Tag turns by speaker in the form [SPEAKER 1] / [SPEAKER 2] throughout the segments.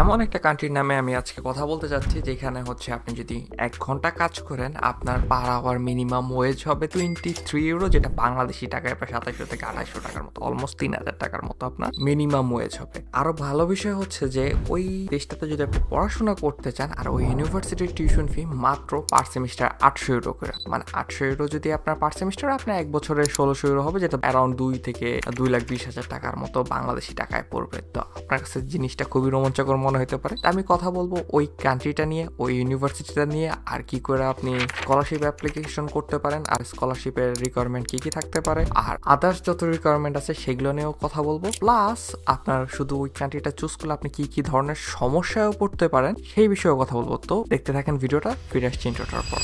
[SPEAKER 1] এমন একটা কান্ট্রির নামে আমি আজকে কথা বলতে চাচ্ছি যেখানে হচ্ছে আপনি যদি 1 ঘন্টা কাজ করেন আপনার পার আওয়ার মিনিমাম ওয়েজ হবে 23 ইউরো, যেটা বাংলাদেশি টাকায় প্রায় 2700 থেকে 2800 টাকার মতো, অলমোস্ট 3000 টাকার মতো আপনার মিনিমাম ওয়েজ হবে। আরো ভালো বিষয় হচ্ছে যে ওই দেশটাতে যদি আপনি পড়াশোনা করতে চান আর ওই ইউনিভার্সিটির টিউশন ফি মাত্র পার সেমিস্টার 800 ইউরো করে, মানে 800 ইউরো যদি আপনার পার সেমিস্টার আপনার 1 বছরে 1600 ইউরো হবে, যেটা অ্যারাউন্ড 2 থেকে 2,20,000 টাকার মতো বাংলাদেশি টাকায় পড়বে। তো আপনার কাছে জিনিসটা খুবই রোমাঞ্চকর মনে হতে পারে। আমি কথা বলবো ওই কান্ট্রিটা নিয়ে, ওই ইউনিভার্সিটিটা নিয়ে, আর কি করে আপনি স্কলারশিপ অ্যাপ্লিকেশন করতে পারেন, আর স্কলারশিপের রিকোয়ারমেন্ট কি কি থাকতে পারে, আর আদার্স যত রিকোয়ারমেন্ট আছে সেগুলো নিয়েও কথা বলবো। প্লাস আপনার শুধু ওই কান্ট্রিটা চুজ করলে আপনি কি কি ধরনের সমস্যায়ও পড়তে পারেন সেই বিষয়েও কথা বলবো। তো দেখতে থাকেন ভিডিওটা, ফিরে আসছি ইন্ট্রোটার পর।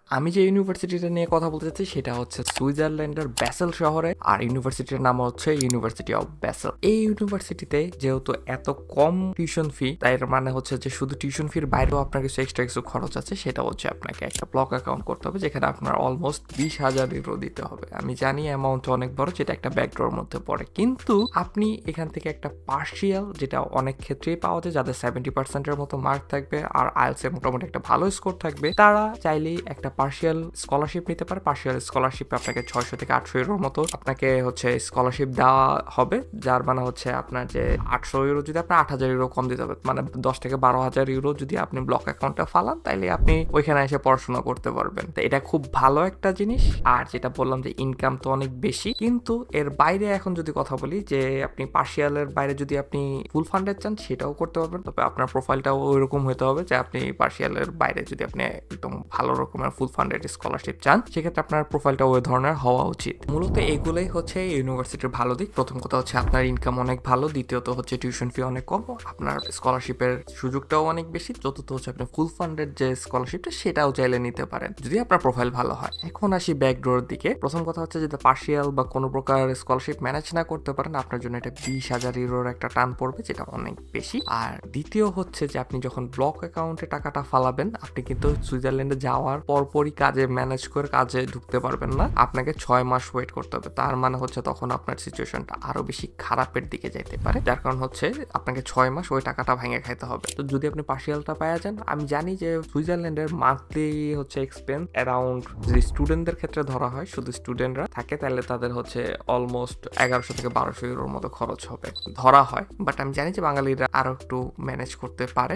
[SPEAKER 1] আমি যে ইউনিভার্সিটিটা নিয়ে কথা বলতে চাচ্ছি সেটা হচ্ছে সুইজারল্যান্ডের ব্যাসেল শহরে, আর ইউনিভার্সিটির নাম হচ্ছে ইউনিভার্সিটি অফ ব্যাসেল। এই ইউনিভার্সিটিতে যেহেতু এত কম টিউশন ফি, তাই মানে হচ্ছে যে শুধু টিউশন ফির বাইরেও আপনার কিছু এক্সট্রা কিছু খরচ আছে, সেটা হচ্ছে আপনাকে একটা ব্লক অ্যাকাউন্ট করতে হবে যেখানে আপনার অলমোস্ট 20,000 ইউরো দিতে হবে। আমি জানি অ্যামাউন্ট অনেক বড়, যেটা একটা ব্যাকডোর মধ্যে পড়ে, কিন্তু আপনি এখান থেকে একটা পার্শিয়াল, যেটা অনেক ক্ষেত্রেই পাওয়া যায়, যাদের 70%-এর মতো মার্ক থাকবে আর আইএলটিএস মোটামুটি একটা ভালো স্কোর থাকবে, তারা চাইলেই একটা পার্শিয়াল স্কলারশিপ নিতে পারে। পার্শিয়াল স্কলারশিপে আপনাকে 600 থেকে 800 ইউরোর মতো আপনাকে হচ্ছে স্কলারশিপ দেওয়া হবে, যার মানে হচ্ছে আপনার যে 800 ইউরো যদি আপনার 8,000 ইউরো কম দিতে হবে, মানে 10 থেকে 12,000 ইউরো যদি আপনি ব্লক অ্যাকাউন্টে ফালান তাইলে আপনি ওইখানে এসে পড়াশোনা করতে পারবেন। তো এটা খুব ভালো একটা জিনিস। আর যেটা বললাম যে ইনকাম তো অনেক বেশি, কিন্তু এর বাইরে এখন যদি কথা বলি যে আপনি পার্শিয়ালের বাইরে যদি আপনি ফুল ফান্ডেড চান সেটাও করতে পারবেন, তবে আপনার প্রোফাইলটাও ওই রকম হতে হবে যে আপনি পার্শিয়ালের বাইরে যদি আপনি একদম ভালো রকমের ফুল ফান্ডেড স্কলারশিপ চান, সেক্ষেত্রে আপনার প্রোফাইলটা ওই ধরনের হওয়া উচিত। মূলত এগুলোই হচ্ছে ইউনিভার্সিটির ভালো দিক। প্রথম কথা হচ্ছে আপনার ইনকাম অনেক ভালো, দ্বিতীয়ত হচ্ছে টিউশন ফি অনেক কম, আপনার স্কলারশিপের সুযোগটাও অনেক বেশি, চতুর্থ হচ্ছে আপনার ফুল ফান্ডেড যে স্কলারশিপটা সেটাও চাইলে নিতে পারেন যদি আপনার প্রোফাইল ভালো হয়। এখন আসি ব্যাকডোর দিকে। প্রথম কথা হচ্ছে যদি পার্শিয়াল বা কোনো প্রকার স্কলারশিপ ম্যানেজ না করতে পারেন, আপনার জন্য এটা 20,000 ইউরোর একটা টান পড়বে, যেটা অনেক বেশি। আর দ্বিতীয় হচ্ছে যে আপনি যখন ব্লক অ্যাকাউন্টে টাকাটা ফালাবেন, আপনি কিন্তু সুইজারল্যান্ডে যাওয়ার পরপরই কাজে ম্যানেজ করে কাজে ঢুকতে পারবেন না, আপনাকে 6 মাস ওয়েট করতে হবে। তার মানে হচ্ছে তখন আপনার সিচুয়েশনটা আরো বেশি খারাপের দিকে যাইতে পারে, যার কারণ হচ্ছে আপনাকে 6 মাস ওই টাকাটা ভেঙে খাইতে হবে। তো যদি আপনি পার্শিয়ালটা পাওয়া যান, আমি জানি যে সুইজারল্যান্ডের মান্থলি হচ্ছে এক্সপেন্স অ্যারাউন্ড, যদি স্টুডেন্টদের ক্ষেত্রে ধরা হয়, শুধু স্টুডেন্টরা থাকে তাহলে তাদের হচ্ছে অলমোস্ট 1100 থেকে 1200 ইউরোর মতো খরচ হবে ধরা হয়। বাট আমি জানি যে বাঙালিরা আরো একটু ম্যানেজ করতে পারে,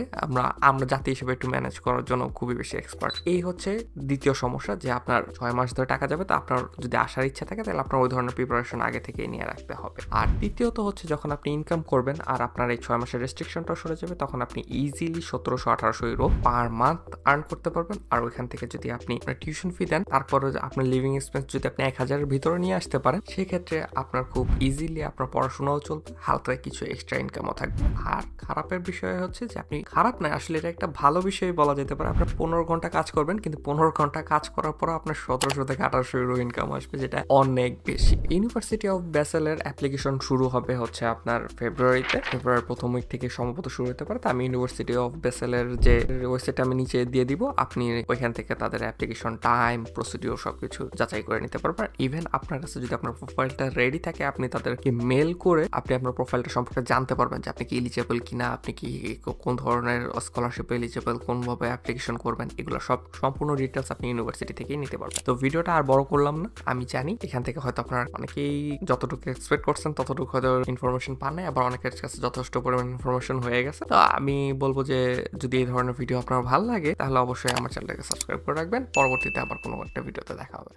[SPEAKER 1] আমরা জাতি হিসেবে একটু ম্যানেজ করার জন্য খুবই বেশি এক্সপার্ট। এই হচ্ছে দ্বিতীয় সমস্যা, যে আপনার 6 মাস ধরে টাকা যাবে। তো আপনার যদি আসার ইচ্ছা থাকে তাহলে আপনার ওই ধরনের প্রিপারেশন আগে থেকেই নিয়ে রাখতে হবে। আর তৃতীয়ত হচ্ছে যখন আপনি ইনকাম করবেন আর আপনার এই 6 মাসের রেস্ট্রিকশনটা সরে যাবে, তখন আপনি easily 1700-1800 euro per month earn করতে পারবেন। আর ওইখান থেকে যদি আপনি টিউশন ফি দেন, তারপরে আপনার লিভিং এক্সপেন্স যদি আপনি 1000-এর ভিতরে নিয়ে আসতে পারেন, সেক্ষেত্রে আপনার খুব ইজিলি আপনার পড়াশোনাও চলবে, হালকা কিছু এক্সট্রা ইনকামও থাকবে। আর খারাপের বিষয় হচ্ছে যে আপনি, খারাপ নয় আসলে, এটা একটা ভালো বিষয় বলা যেতে পারে, আপনার 15 ঘন্টা কাজ করবেন, কিন্তু 15 ঘন্টা কাজ করার পর আপনার 1700 থেকে 1800 ইউরো ইনকাম আসবে, যেটা অনেক বেশি। ইউনিভার্সিটি অফ ব্যাসেলের অ্যাপ্লিকেশন শুরু হবে হচ্ছে আপনার ফেব্রুয়ারির প্রথম উইক থেকে সম্ভবত শুরু হতে পারে। তো আমি ইউনিভার্সিটি অফ ব্যাসেলের যে ওয়েবসাইট আমি নিচে দিয়ে দিব, আপনি ওইখান থেকে তাদের অ্যাপ্লিকেশন টাইম, প্রসিডিওর সবকিছু যাচাই করে নিতে পারবেন। ইভেন আপনার কাছে যদি আপনার প্রোফাইলটা রেডি থাকে, আপনি তাদেরকে মেল করে আপনি আপনার প্রোফাইলটা সম্পর্কে জানতে পারবেন যে আপনি কি এলিজেবল কিনা, আপনি কি কোন ধরনের স্কলারশিপ এলিজেবল, কোনভাবে অ্যাপ্লিকেশন করবেন, এগুলো সব সম্পূর্ণ ডিটেলস আপনি ইউনিভার্সিটি থেকেই নিতে পারবেন। তো ভিডিওটা আর বড় করলাম না, আমি জানি এখান থেকে হয়তো আপনারা অনেকেই যতটুকু এক্সপেক্ট করছেন ততটুকু হয়তো ইনফরমেশন পান নাই, আবার অনেকের কাছে যথেষ্ট পরিমাণ ইনফরমেশন হয়ে গেছে। তো আমি বলবো যে যদি এই ধরনের ভিডিও আপনার ভালো লাগে তাহলে অবশ্যই আমার চ্যানেলটাকে সাবস্ক্রাইব করে রাখবেন। পরবর্তীতে আবার কোনো একটা ভিডিওতে দেখা হবে।